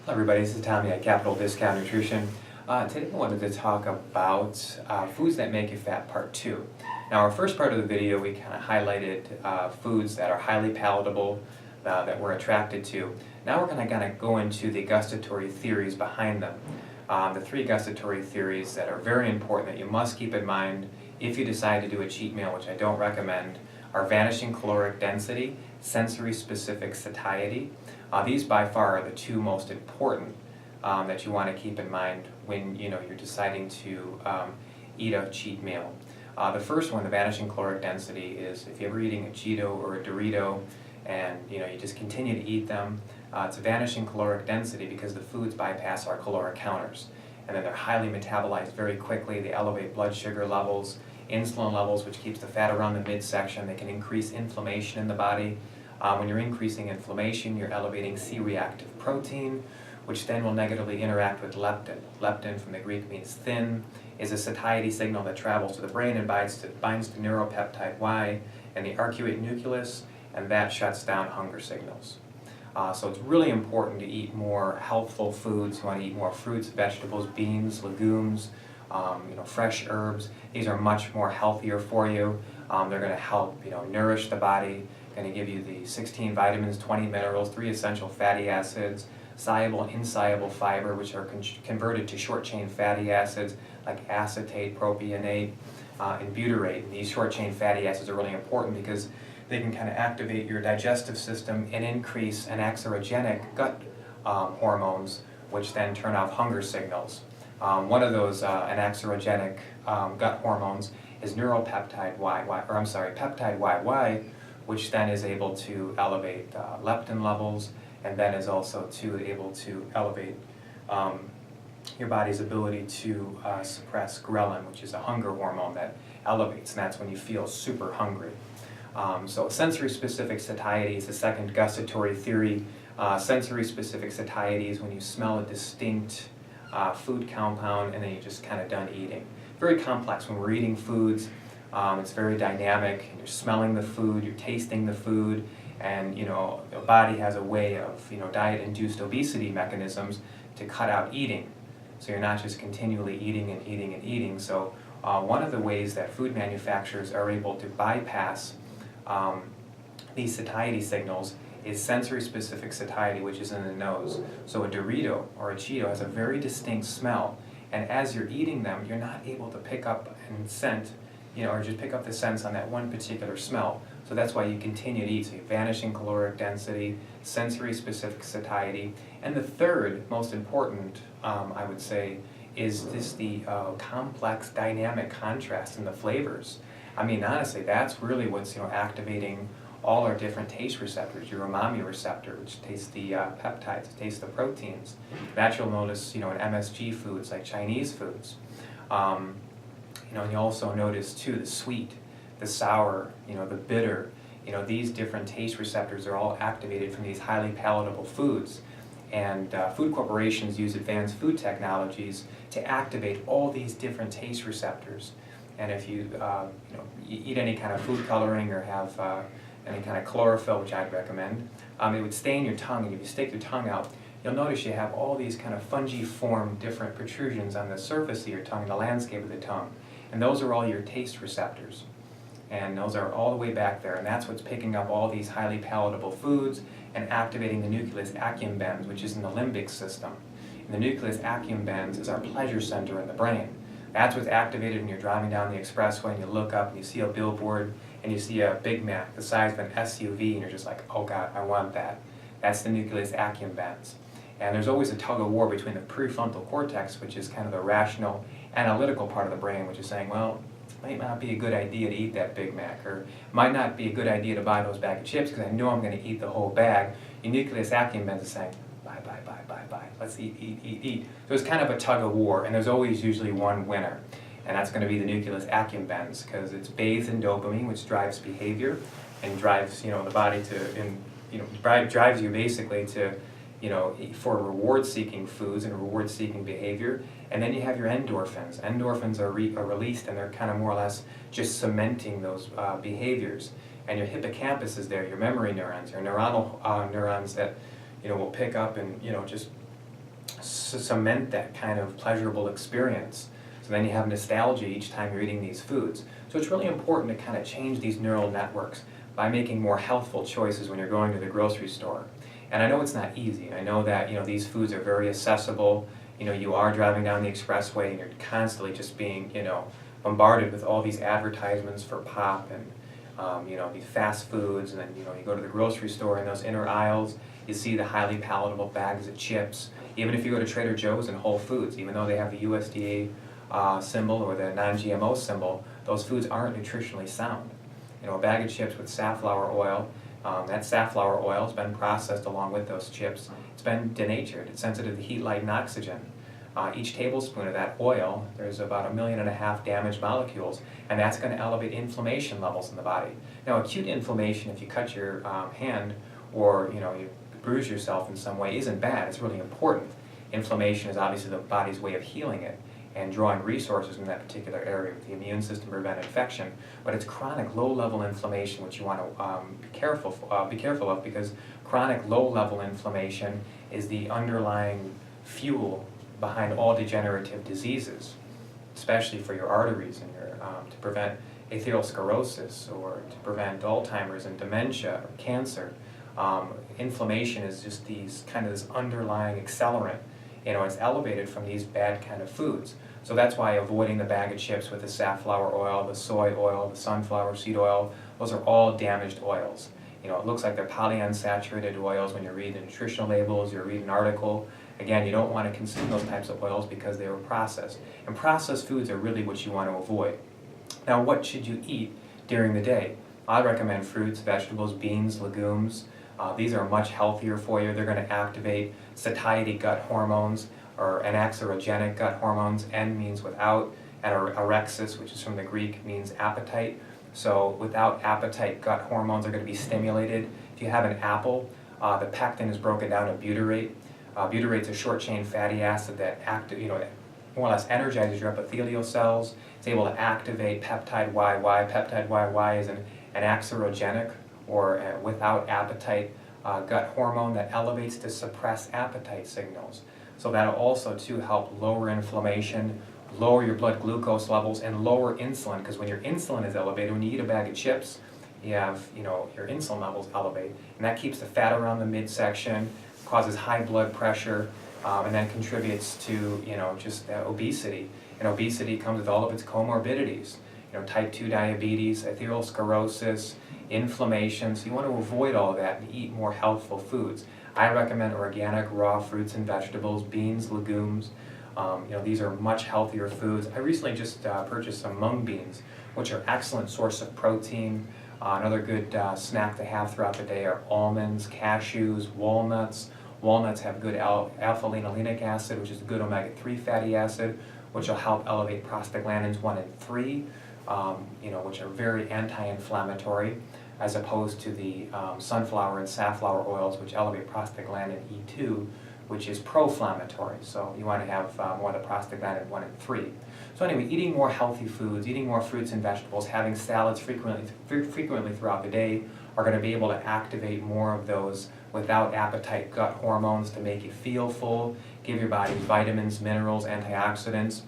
Hello everybody, this is Tommy at Capital Discount Nutrition. Today I wanted to talk about foods that make you fat, part 2. Now our first part of the video we kind of highlighted foods that are highly palatable, that we're attracted to. Now we're going to go into the gustatory theories behind them. The 3 gustatory theories that are very important that you must keep in mind if you decide to do a cheat meal, which I don't recommend, are vanishing caloric density, sensory specific satiety. These by far are the 2 most important that you want to keep in mind when you're deciding to eat a cheat meal. The first one, the vanishing caloric density, is if you're ever eating a Cheeto or a Dorito and you just continue to eat them, it's a vanishing caloric density because the foods bypass our caloric counters. And then they're highly metabolized very quickly. They elevate blood sugar levels, insulin levels, which keeps the fat around the midsection. They can increase inflammation in the body. When you're increasing inflammation, you're elevating C-reactive protein, which then will negatively interact with leptin. Leptin, from the Greek, means thin, is a satiety signal that travels to the brain and binds to neuropeptide Y and the arcuate nucleus, and that shuts down hunger signals. So it's really important to eat more healthful foods. You want to eat more fruits, vegetables, beans, legumes, fresh herbs. These are much more healthier for you. They're going to help nourish the body. Going to give you the 16 vitamins, 20 minerals, 3 essential fatty acids, soluble and insoluble fiber, which are converted to short-chain fatty acids like acetate, propionate, and butyrate. And these short-chain fatty acids are really important because they can kind of activate your digestive system and increase anaxerogenic gut hormones, which then turn off hunger signals. One of those anaxerogenic gut hormones is neuropeptide peptide YY, which then is able to elevate leptin levels, and then is also able to elevate your body's ability to suppress ghrelin, which is a hunger hormone that elevates, and that's when you feel super hungry. So sensory-specific satiety is the second gustatory theory. Sensory-specific satiety is when you smell a distinct food compound and then you're just kind of done eating. Very complex. When we're eating foods, it's very dynamic. You're smelling the food, you're tasting the food, and the body has a way of diet-induced obesity mechanisms to cut out eating. So you're not just continually eating and eating and eating. So one of the ways that food manufacturers are able to bypass these satiety signals is sensory-specific satiety, which is in the nose. So a Dorito or a Cheeto has a very distinct smell, and as you're eating them, you're not able to pick up and scent, or just pick up the scents on that one particular smell. So that's why you continue to eat. So vanishing caloric density, sensory-specific satiety, and the third most important, I would say, is the complex dynamic contrast in the flavors. I mean, honestly, that's really what's activating all our different taste receptors. Your umami receptor, which tastes the peptides, tastes the proteins. That you'll notice, in MSG foods like Chinese foods. And you also notice too the sweet, the sour, the bitter. These different taste receptors are all activated from these highly palatable foods. And food corporations use advanced food technologies to activate all these different taste receptors. And if you eat any kind of food coloring or have any kind of chlorophyll, which I'd recommend, it would stain your tongue, and if you stick your tongue out, you'll notice you have all these kind of fungi-formed different protrusions on the surface of your tongue, the landscape of the tongue. And those are all your taste receptors. And those are all the way back there, and that's what's picking up all these highly palatable foods and activating the nucleus accumbens, which is in the limbic system. And the nucleus accumbens is our pleasure center in the brain. That's what's activated when you're driving down the expressway and you look up and you see a billboard and you see a Big Mac the size of an SUV and you're just like, oh God, I want that. That's the nucleus accumbens. And there's always a tug of war between the prefrontal cortex, which is kind of the rational, analytical part of the brain, which is saying, well, it might not be a good idea to eat that Big Mac, or it might not be a good idea to buy those bag of chips because I know I'm going to eat the whole bag. Your nucleus accumbens is saying, buy. Let's eat. So it's kind of a tug of war, and there's always usually one winner, and that's going to be the nucleus accumbens because it's bathed in dopamine, which drives behavior and drives the body to drives you basically to for reward-seeking foods and reward-seeking behavior. And then you have your endorphins. Endorphins are released, and they're kind of more or less just cementing those behaviors. And your hippocampus is there, your memory neurons, your neuronal neurons that will pick up and just cement that kind of pleasurable experience. So then you have nostalgia each time you're eating these foods. So it's really important to kind of change these neural networks by making more healthful choices when you're going to the grocery store. And I know it's not easy. I know that these foods are very accessible. You are driving down the expressway and you're constantly just being bombarded with all these advertisements for pop and these fast foods, and then you go to the grocery store in those inner aisles, you see the highly palatable bags of chips. Even if you go to Trader Joe's and Whole Foods, even though they have the USDA symbol or the non-GMO symbol, those foods aren't nutritionally sound. A bag of chips with safflower oil, that safflower oil has been processed along with those chips. It's been denatured. It's sensitive to heat, light, and oxygen. Each tablespoon of that oil, there's about 1.5 million damaged molecules, and that's going to elevate inflammation levels in the body. Now, acute inflammation, if you cut your hand or you bruise yourself in some way, isn't bad. It's really important. Inflammation is obviously the body's way of healing it and drawing resources in that particular area with the immune system to prevent infection. But it's chronic low-level inflammation which you want to be careful of, because chronic low-level inflammation is the underlying fuel behind all degenerative diseases, especially for your arteries and to prevent atherosclerosis or to prevent Alzheimer's and dementia or cancer. Inflammation is just this underlying accelerant. It's elevated from these bad kind of foods. So that's why avoiding the bag of chips with the safflower oil, the soy oil, the sunflower seed oil, those are all damaged oils. It looks like they're polyunsaturated oils when you read the nutritional labels, you read an article. Again, you don't want to consume those types of oils because they were processed. And processed foods are really what you want to avoid. Now, what should you eat during the day? I recommend fruits, vegetables, beans, legumes. These are much healthier for you. They're going to activate satiety gut hormones or anaxerogenic gut hormones. N means without, and orexis, which is from the Greek, means appetite. So without appetite, gut hormones are going to be stimulated. If you have an apple, the pectin is broken down to butyrate. Butyrate is a short-chain fatty acid that more or less energizes your epithelial cells. It's able to activate peptide YY. Peptide YY is an anaxerogenic or without appetite gut hormone that elevates to suppress appetite signals. So that'll also too help lower inflammation, lower your blood glucose levels, and lower insulin, because when your insulin is elevated, when you eat a bag of chips, you have your insulin levels elevate, and that keeps the fat around the midsection, causes high blood pressure, and then contributes to just obesity. And obesity comes with all of its comorbidities. Type 2 diabetes, atherosclerosis, inflammation. So you want to avoid all that and eat more healthful foods. I recommend organic raw fruits and vegetables, beans, legumes. These are much healthier foods. I recently just purchased some mung beans, which are excellent source of protein. Another good snack to have throughout the day are almonds, cashews, walnuts. Walnuts have good alpha-linolenic acid, which is a good omega-3 fatty acid, which will help elevate prostaglandins 1 and 3, which are very anti-inflammatory, as opposed to the sunflower and safflower oils, which elevate prostaglandin E2, which is pro-inflammatory. So you want to have more of the prostaglandin 1 and 3. So anyway, eating more healthy foods, eating more fruits and vegetables, having salads frequently throughout the day are going to be able to activate more of those without appetite gut hormones to make you feel full, give your body vitamins, minerals, antioxidants.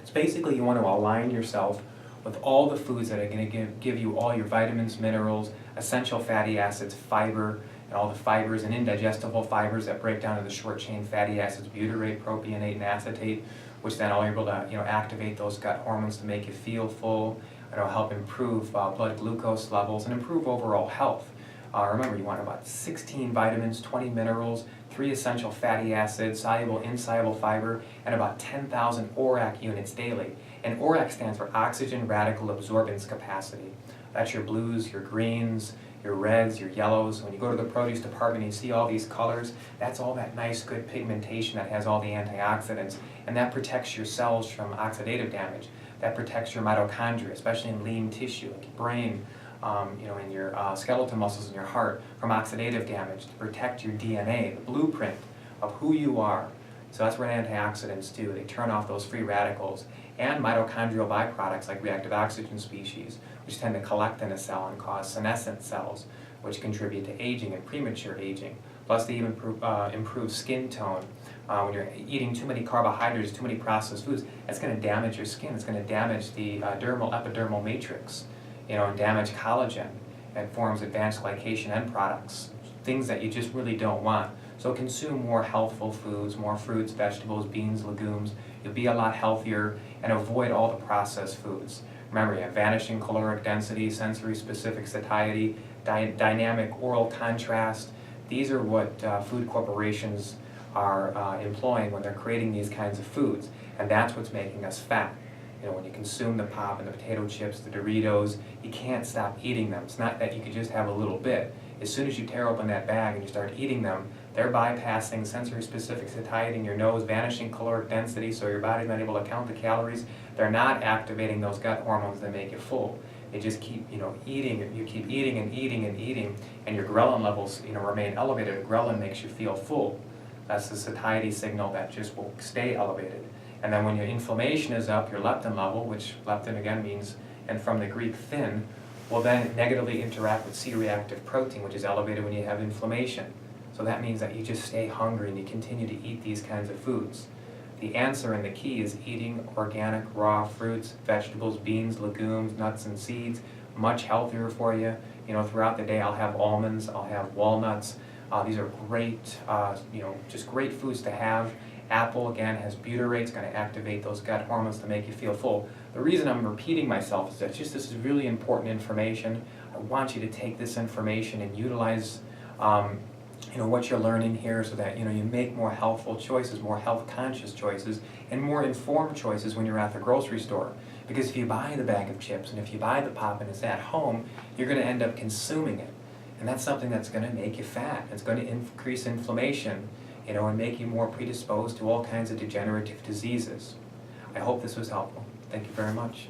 It's basically you want to align yourself with all the foods that are going to give you all your vitamins, minerals, essential fatty acids, fiber, and all the fibers and indigestible fibers that break down into short-chain fatty acids, butyrate, propionate, and acetate, which then are able to activate those gut hormones to make you feel full. It'll help improve blood glucose levels and improve overall health. Remember, you want about 16 vitamins, 20 minerals, 3 essential fatty acids, soluble, insoluble fiber, and about 10,000 ORAC units daily. And ORAC stands for oxygen radical absorbance capacity. That's your blues, your greens, your reds, your yellows. When you go to the produce department and you see all these colors, that's all that nice, good pigmentation that has all the antioxidants, and that protects your cells from oxidative damage. That protects your mitochondria, especially in lean tissue, like your brain, in your skeletal muscles in your heart, from oxidative damage, to protect your DNA, the blueprint of who you are. So that's what antioxidants do. They turn off those free radicals and mitochondrial byproducts like reactive oxygen species, which tend to collect in a cell and cause senescent cells, which contribute to aging and premature aging. Plus they even improve skin tone. When you're eating too many carbohydrates, too many processed foods, that's going to damage your skin. It's going to damage the epidermal matrix, and damage collagen and forms advanced glycation end products, things that you just really don't want. So consume more healthful foods, more fruits, vegetables, beans, legumes. You'll be a lot healthier, and avoid all the processed foods. Remember, you have vanishing caloric density, sensory-specific satiety, dynamic oral contrast. These are what food corporations are employing when they're creating these kinds of foods, and that's what's making us fat. When you consume the pop and the potato chips, the Doritos, you can't stop eating them. It's not that you could just have a little bit. As soon as you tear open that bag and you start eating them, they're bypassing sensory-specific satiety in your nose, vanishing caloric density, so your body's not able to count the calories. They're not activating those gut hormones that make you full. They just keep, eating. You keep eating and eating and eating, and your ghrelin levels, remain elevated. Ghrelin makes you feel full. That's the satiety signal that just will stay elevated. And then when your inflammation is up, your leptin level, which leptin again means, and from the Greek thin, will then negatively interact with C-reactive protein, which is elevated when you have inflammation. So that means that you just stay hungry and you continue to eat these kinds of foods. The answer and the key is eating organic, raw fruits, vegetables, beans, legumes, nuts, and seeds. Much healthier for you. Throughout the day I'll have almonds, I'll have walnuts. These are great, just great foods to have. Apple, again, has butyrate. It's going to activate those gut hormones to make you feel full. The reason I'm repeating myself is that this is really important information. I want you to take this information and utilize what you're learning here, so that you make more healthful choices, more health-conscious choices, and more informed choices when you're at the grocery store. Because if you buy the bag of chips and if you buy the pop and it's at home, you're going to end up consuming it. And that's something that's going to make you fat. It's going to increase inflammation, and make you more predisposed to all kinds of degenerative diseases. I hope this was helpful. Thank you very much.